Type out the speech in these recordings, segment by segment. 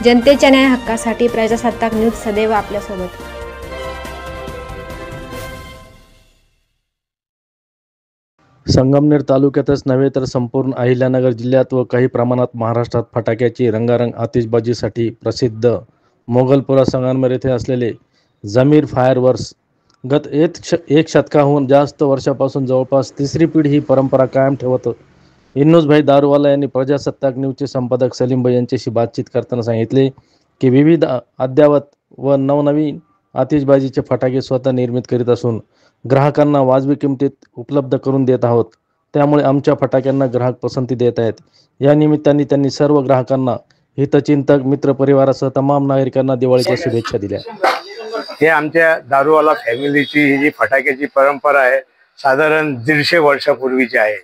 जनतेच्या न्याय हक्कासाठी प्रजासत्ताक न्यूज सदैव आपल्यासोबत। संगमनेर तालुक्यातच नव्हे तर संपूर्ण अहिल्यानगर जिल्ह्यात व काही प्रमाणात महाराष्ट्रात फटाक्याची रंगारंग आतिषबाजीसाठी प्रसिद्ध मोगलपुरा संगमनेर येथे असलेले जमीर फायरवर्क्स गत एक शतकाहून जास्त वर्षापासून जवळपास तिसरी पिढी ही परंपरा कायम ठेवत इन्नूसभाई दारूवाला यांनी प्रजासत्ताक न्यूजचे संपादक सलीमभाई यांच्याशी बातचीत करताना सांगितले की विविध अद्यावत व नवनवीन आतिषबाजीचे फटाके स्वतः निर्मित करीत असून ग्राहकांना वाजवी किमतीत उपलब्ध करून देत आहोत। त्यामुळे आमच्या फटाक्यांना ग्राहक पसंती देत आहेत। या निमित्ताने त्यांनी सर्व ग्राहकांना हितचिंतक मित्रपरिवारासह तमाम नागरिकांना दिवाळीच्या शुभेच्छा दिल्या। हे आमच्या दारूवाला फॅमिलीची ही जी फटाक्याची परंपरा आहे साधारण 150 वर्षापूर्वीची आहे।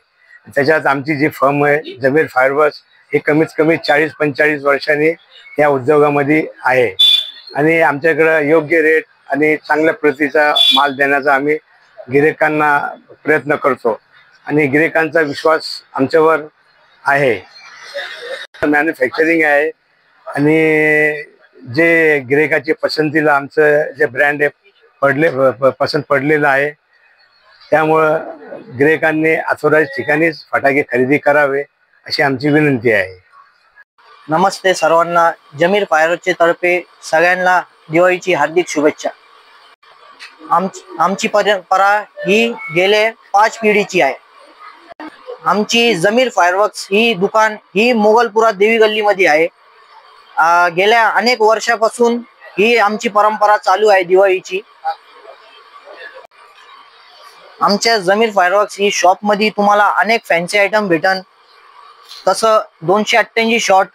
त्याच्यात आमची जी फर्म आहे जमीर फायरवर्क्स हे कमीत कमी 40-45 वर्षांनी या उद्योगामध्ये आहे आणि आमच्याकडे योग्य रेट आणि चांगल्या प्रतीचा माल देण्याचा आम्ही गिरायकांना प्रयत्न करतो आणि गिरायकांचा विश्वास आमच्यावर आहे। मॅन्युफॅक्चरिंग आहे आणि जे गिरायकाची पसंतीला आमचं जे ब्रँड आहे पसंत पडलेलं आहे, त्यामुळं गिरायकांनी अथोराइज ठिकाणीच फटाके खरेदी करावे अशी आमची विनंती आहे। नमस्ते सर्वांना, जमीर फायरवर्क्सच्या तर्फे सगळ्यांना दिवाळीची हार्दिक शुभेच्छा। आमची परंपरा ही गेले 5 पिढीची आहे। आमची जमीर फायरवर्क्स ही दुकान ही मोगलपुरा देवी गल्लीमध्ये आहे। गेल्या अनेक वर्षापासून ही आमची परंपरा चालू आहे दिवाळीची। आमच्या जमीर फायरवर्क्स ही शॉप मध्ये तुम्हाला अनेक फॅन्सी आयटम भेटन, तसं 288 शॉट,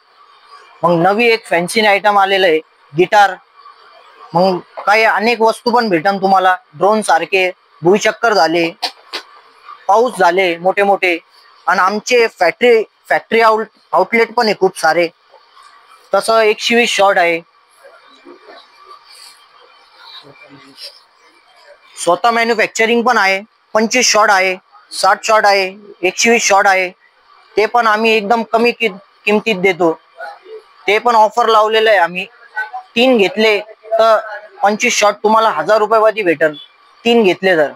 मग नवी एक फॅन्सी आयटम आलेलं आहे गिटार, मग काही अनेक वस्तू पण भेटन तुम्हाला, ड्रोन सारखे, भुईचक्कर झाले, पाऊस झाले मोठे मोठे, आणि आमचे फॅक्टरी आउटलेट पण आहे खूप सारे। तसं 120 शॉट आहे, स्वतः मॅन्युफॅक्चरिंग पण आहे, 25 शॉट आहे, 60 शॉट आहे, 120 शॉट आहे। ते पण आम्ही एकदम कमी किमतीत देतो। ते पण ऑफर लावलेलं आहे आम्ही। 3 घेतले तर 25 शॉट तुम्हाला 1000 रुपयामध्ये भेटल 3 घेतले तर।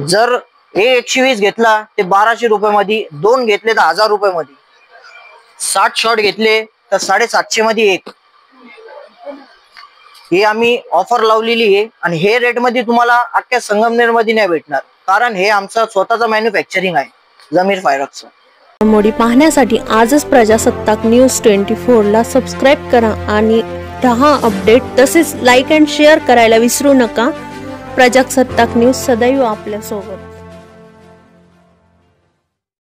जर हे 120 घेतला ते 1200 रुपयामध्ये, 2 घेतले तर 1000 रुपयामध्ये, 60 शॉट घेतले तर 750 मध्ये एक। हे आम्ही ऑफर लावलेली आहे आणि हे रेट मध्ये तुम्हाला अख्ख्या संगमनेर मध्ये नाही भेटणार, कारण हे आमचं स्वतःचं मॅन्युफॅक्चरिंग आहे जमीर फायरवर्क्स। घडामोडी पाहण्यासाठी आजच प्रजासत्ताक न्यूज 24 ला सबस्क्राइब करा आणि 10 अपडेट तसेच लाईक अँड शेअर करायला विसरू नका। प्रजासत्ताक न्यूज सदैव आपल्या सोबत।